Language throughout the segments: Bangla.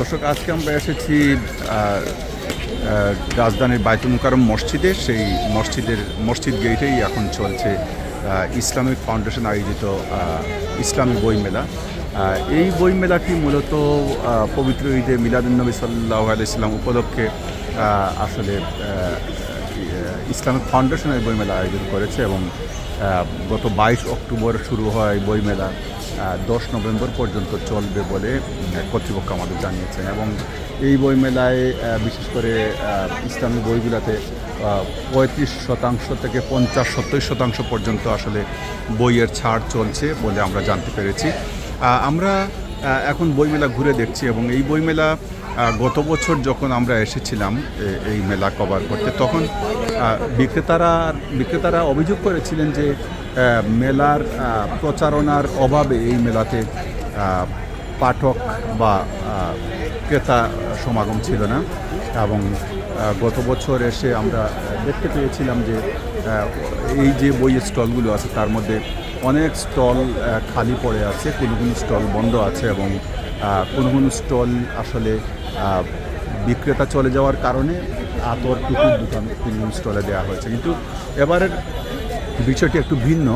দর্শক, আজকে আমরা এসেছি রাজধানীর বায়তুল মুকাররম মসজিদে। সেই মসজিদ গেটেই এখন চলছে ইসলামিক ফাউন্ডেশন আয়োজিত ইসলামী বইমেলা। এই বইমেলাটি মূলত পবিত্র ঈদে মিলাদুন্নবী সাল্লাল্লাহু আলাইহি সাল্লাম উপলক্ষে আসলে ইসলামিক ফাউন্ডেশন এই বইমেলা আয়োজন করেছে এবং গত 22 অক্টোবর শুরু হয় এই বইমেলা 10 নভেম্বর পর্যন্ত চলবে বলে কর্তৃপক্ষ আমাদের জানিয়েছেন। এবং এই বইমেলায় বিশেষ করে ইসলামী বইগুলোতে 35% থেকে 50-70% পর্যন্ত আসলে বইয়ের ছাড় চলছে বলে আমরা জানতে পেরেছি। আমরা এখন বইমেলা ঘুরে দেখছি এবং এই বইমেলা গত বছর যখন আমরা এসেছিলাম এই মেলা কভার করতে, তখন বিক্রেতারা অভিযোগ করেছিলেন যে মেলার প্রচারণার অভাবে এই মেলাতে পাঠক বা ক্রেতা সমাগম ছিল না। এবং গত বছর এসে আমরা দেখতে পেয়েছিলাম যে এই যে বইয়ের স্টলগুলো আছে তার মধ্যে অনেক স্টল খালি পড়ে আছে, কোনো স্টল বন্ধ আছে এবং কোনো স্টল আসলে বিক্রেতা চলে যাওয়ার কারণে আতর টুকুর দোকান কোনো স্টলে দেওয়া হয়েছে। কিন্তু এবারের বিষয়টি একটু ভিন্ন।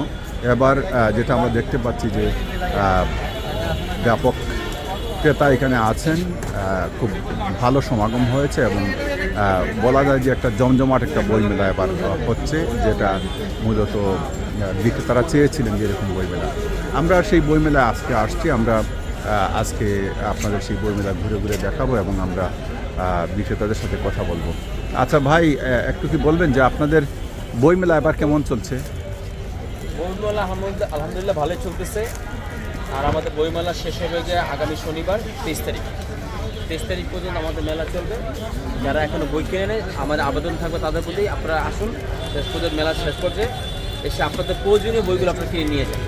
এবার যেটা আমরা দেখতে পাচ্ছি যে ব্যাপক ক্রেতা এখানে আছেন, খুব ভালো সমাগম হয়েছে এবং বলা যায় যে একটা জমজমাট একটা বইমেলা এবার হচ্ছে, যেটা মূলত বিক্রেতারা চেয়েছিলেন যে এরকম বইমেলা। আমরা সেই বইমেলা আজকে আসছি, আমরা আজকে আপনাদের সেই বইমেলা ঘুরে ঘুরে দেখাবো এবং আমরা বিক্রেতাদের সাথে কথা বলবো। আচ্ছা ভাই, একটু কি বলবেন যে আপনাদের বইমেলা এবার কেমন চলছে? বইমেলা আলহামদুলিল্লাহ ভালোই চলতেছে। আর আমাদের বইমেলা শেষ হবে যে আগামী শনিবার 23 তারিখ পর্যন্ত আমাদের মেলা চলবে। যারা এখনো বই কিনে নেয়, আমাদের আবেদন থাকবে তাদের প্রতি, আপনারা আসুন শেষ পর্যন্ত মেলা শেষ পর্যায়ে এসে আপনাদের প্রয়োজনীয় বইগুলো আপনারা কিনে নিয়ে যান।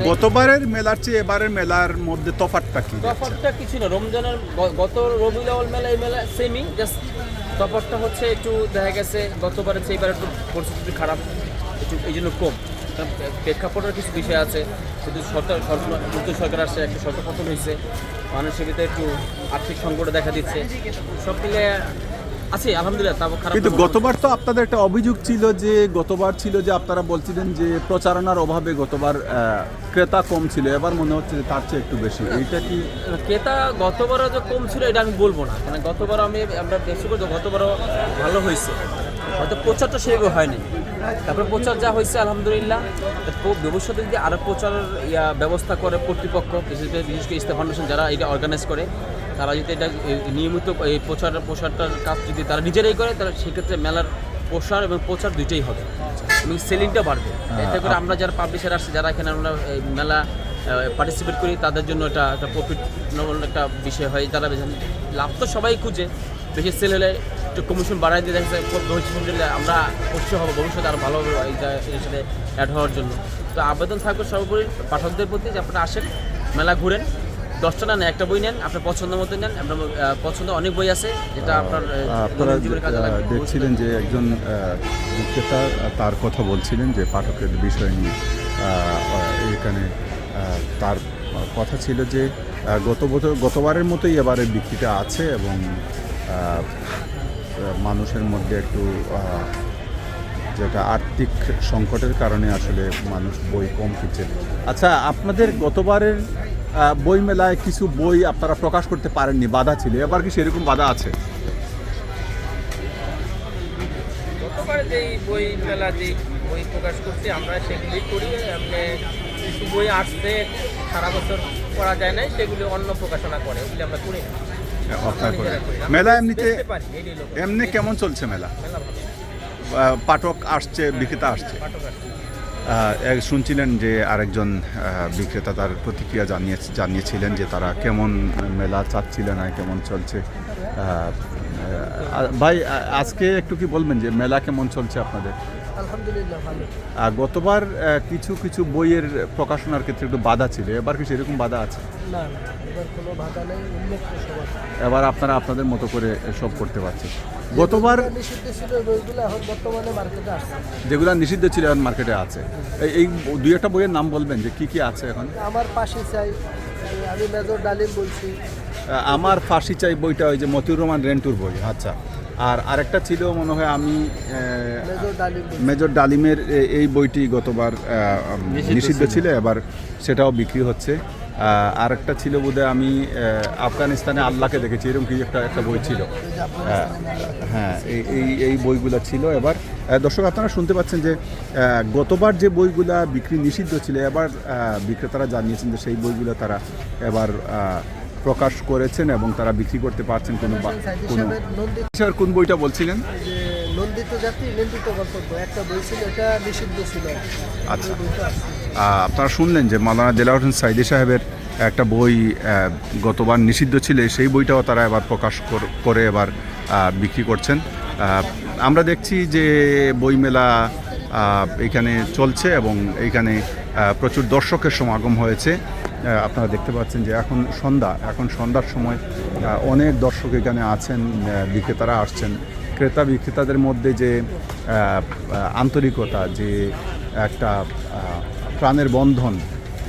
গতবারের মেলার চেয়ে এবারের মেলার মধ্যে তফাৎটা কি? তফাৎটা কিছু না, রমজানের গত রবিউল আউয়াল মেলা এই মেলা সেমই, জাস্ট তফাৎটা হচ্ছে একটু দেখা গেছে গতবারের চেয়ে এবার একটু পরিস্থিতি খারাপ, একটু এই জন্য কম। প্রেক্ষাপটের কিছু বিষয় আছে, শুধু নতুন সরকার আসছে, একটু সরকার পতন হয়েছে, মানুষের ভিতরে একটু আর্থিক সংকট দেখা দিচ্ছে, সব মিলে আছে আলহামদুলিল্লাহ। তারপর খারাপ। কিন্তু গতবার তো আপনাদের একটা অভিযোগ ছিল যে আপনারা বলছিলেন যে প্রচারণার অভাবে গতবার ক্রেতা কম ছিল, এবার মনে হচ্ছে যে তার চেয়ে একটু বেশি। এইটা কি ক্রেতা গতবারও যে কম ছিল এটা আমি বলবো না, কারণ গতবার আমরা বেশি করে গতবারও ভালো হয়েছে, হয়তো প্রচারটা সেভাবে হয়নি। তারপরে প্রচার যা হয়েছে আলহামদুলিল্লাহ। ভবিষ্যতে যদি আরও প্রচারের ব্যবস্থা করে কর্তৃপক্ষ, বিশেষ করে ইসলাম ফাউন্ডেশন যারা এটা অর্গানাইজ করে, তারা যদি এটা নিয়মিত এই প্রসারটার কাজ যদি তারা নিজেরাই করে, তাহলে সেক্ষেত্রে মেলার প্রসার এবং প্রচার দুইটাই হবে এবং সেলিংটা বাড়বে। এতে করে আমরা যারা পাবলিশার আসছে, যারা এখানে আমরা মেলা পার্টিসিপেট করি, তাদের জন্য এটা একটা প্রফিট একটা বিষয় হয়। তারা লাভ তো সবাই খুঁজে, বেশি সেল হলে একটু কমিশন বাড়াই দিয়ে দেখছে ভবিষ্যতে আমরা খুশি হবো, ভবিষ্যতে আরও ভালো হবে এর সাথে অ্যাড হওয়ার জন্য। তো আবেদন থাকবে সর্বোপরি পাঠকদের প্রতি যে আপনারা আসেন, মেলা ঘুরেন, 10টা না একটা বই নেন, আপনার পছন্দ মতো নেন। আপনার পছন্দ অনেক বই আছে যেটা আপনারা দেখছিলেন যে একজন বিক্রেতা তার কথা বলছিলেন যে পাঠকের বিষয় নিয়ে এখানে তার কথা ছিল যে গতবারের মতোই এবারে বিক্রিটা আছে এবং মানুষের মধ্যে একটু যেটা আর্থিক সংকটের কারণে আসলে মানুষ বই কম কিনছে। আচ্ছা, আপনাদের গতবারের বই মেলায় কিছু বই আপনারা প্রকাশ করতে পারেননি, বাধা ছিল, এবার কি সেরকম বাধা আছে? গতবারে যেই বই মেলা যে বই প্রকাশ করছি আমরা সেগুলি করি। কিছু বই আসতে সারা বছর করা যায় না, সেগুলি অন্য প্রকাশনা করে, ওগুলি আমরা করি না। মেলা এমনি কেমন চলছে মেলা? পাঠক আসছে, বিক্রেতা আসছে? শুনছিলেন যে আরেকজন বিক্রেতা তার প্রতিক্রিয়া জানিয়েছিলেন যে তারা কেমন মেলা চাচ্ছিলেন আর কেমন চলছে। ভাই, আজকে একটু কি বলবেন যে মেলা কেমন চলছে আপনাদের? আলহামদুলিল্লাহ ভালো। গতবার কিছু বইয়ের প্রকাশনার ক্ষেত্রে একটু বাধা ছিল, এবার কি সেরকম বাধা আছে? না, এবার কোনো বাধা নেই, উন্মুক্ত সবার। এবার আপনারা আপনাদের মতো করে সব করতে পারছেন। গতবার নিষিদ্ধ ছিল বইগুলো এখন বর্তমানে মার্কেটে আসছে, যেগুলো নিষিদ্ধ ছিল এখন মার্কেটে আছে। এই দুই একটা বইয়ের নাম বলবেন যে কি কি আছে এখন? আমার পাশে চাই আমি মেজর ডালিম বলছি। আমার ফাঁসি চাই বইটা ওই যে মতিউর রহমান রেন্টুর বই, আচ্ছা। আর আরেকটা ছিল মনে হয় আমি মেজর ডালিম বলছি। মেজর ডালিমের এই বইটি গতবার নিষিদ্ধ ছিল, এবার সেটাও বিক্রি হচ্ছে। আরেকটা ছিল বোধহয় আমি আফগানিস্তানে আল্লাহকে দেখেছি, এরকম কি একটা বই ছিল। হ্যাঁ, এই বইগুলো ছিল। এবার দর্শক আপনারা শুনতে পাচ্ছেন যে গতবার যে বইগুলা বিক্রি নিষিদ্ধ ছিল, এবার বিক্রেতারা জানিয়েছেন যে সেই বইগুলো তারা এবার প্রকাশ করেছেন এবং তারা বিক্রি করতে পারছেন। কোনো কোন বইটা বলছিলেন? যে নন্দিত জাতি নিন্দিত গল্প একটা বই ছিল, এটা নিষিদ্ধ ছিল। আচ্ছা, ওই বইটা আছে। আপনারা শুনলেন যে মাওলানা দেলাওয়ার হোসেন সাইদি সাহেবের একটা বই গতবার নিষিদ্ধ ছিল, সেই বইটাও তারা এবার প্রকাশ করে এবার বিক্রি করছেন। আমরা দেখছি যে বইমেলা এখানে চলছে এবং এইখানে প্রচুর দর্শকের সমাগম হয়েছে। আপনারা দেখতে পাচ্ছেন যে এখন সন্ধ্যার সময় অনেক দর্শক এখানে আছেন, বিক্রেতারা আসছেন। ক্রেতা বিক্রেতাদের মধ্যে যে আন্তরিকতা, যে একটা প্রাণের বন্ধন,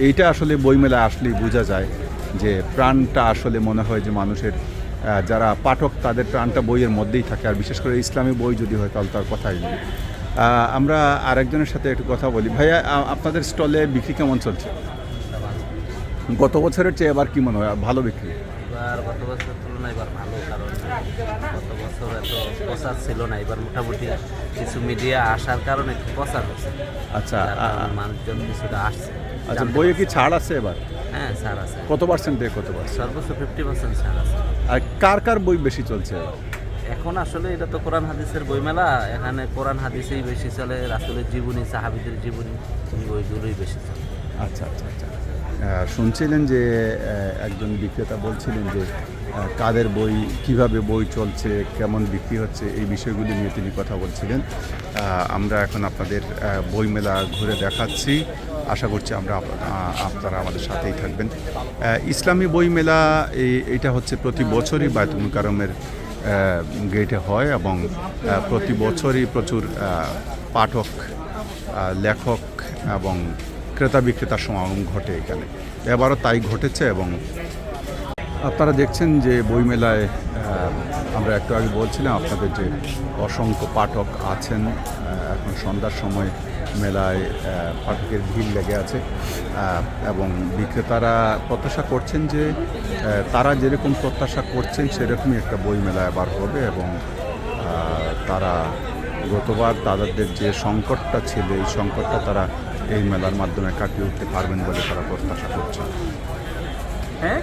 এইটা আসলে বইমেলা আসলেই বোঝা যায় যে প্রাণটা আসলে মনে হয় যে মানুষের যারা পাঠক তাদের প্রাণটা বইয়ের মধ্যেই থাকে। আর বিশেষ করে ইসলামী বই যদি হয় তাহলে তার কথাই নেই। আমরা আরেকজনের সাথে একটু কথা বলি। ভাইয়া, আপনাদের স্টলে বিক্রি কেমন চলছে? গত বছরের চেয়ে এবার কি মনে হয়, ভালো বিক্রি? এবার গত বছরের তুলনায় এবার ভালো, কারণ গত বছর এত প্রচার ছিল না। এবার মোটামুটি কিছু মিডিয়া আসার কারণে একটু প্রচার হচ্ছে। আচ্ছা, যার কারণে মানুষজন কিছুটা আসছে। আচ্ছা, বইয়ে কি ছাড় আছে এবার? হ্যাঁ, ছাড় আছে। কত পার্সেন্ট থেকে কত পার্সেন্ট? সর্বোচ্চ 50% ছাড় আছে। আর কার বই বেশি চলছে? এখন আসলে এটা তো কোরআন হাদিসের বইমেলা, এখানে কোরআন হাদিসেই বেশি চলে, রাসূলের জীবনী, সাহাবীদের জীবনী, এই বইগুলোই বেশি চলে। আচ্ছা আচ্ছা আচ্ছা। শুনছিলেন যে একজন বিক্রেতা বলছিলেন যে কাদের বই, কিভাবে বই চলছে, কেমন বিক্রি হচ্ছে, এই বিষয়গুলি নিয়ে তিনি কথা বলছিলেন। আমরা এখন আপনাদের বইমেলা ঘুরে দেখাচ্ছি। আশা করছি আপনারা আমাদের সাথেই থাকবেন। ইসলামী বইমেলা এইটা হচ্ছে প্রতি বছরই বায়তুল মুকাররমের গেটে হয় এবং প্রতি বছরই প্রচুর পাঠক, লেখক এবং ক্রেতা বিক্রেতার সমাগম ঘটে এখানে। এবারও তাই ঘটেছে এবং আপনারা দেখছেন যে বইমেলায় আমরা একটু আগে বলছিলাম আপনাদের যে অসংখ্য পাঠক আছেন। এখন সন্ধ্যার সময় মেলায় পাঠকের ভিড় লেগে আছে এবং বিক্রেতারা প্রত্যাশা করছেন যে তারা যেরকম প্রত্যাশা করছেন সেরকমই একটা বইমেলা এবার হবে এবং তারা গতবার তাদের যে সংকটটা ছিল এই সংকটটা তারা এই মেলার মাধ্যমে কাটিয়ে উঠতে পারবেন বলে তারা প্রত্যাশা করছেন। হ্যাঁ।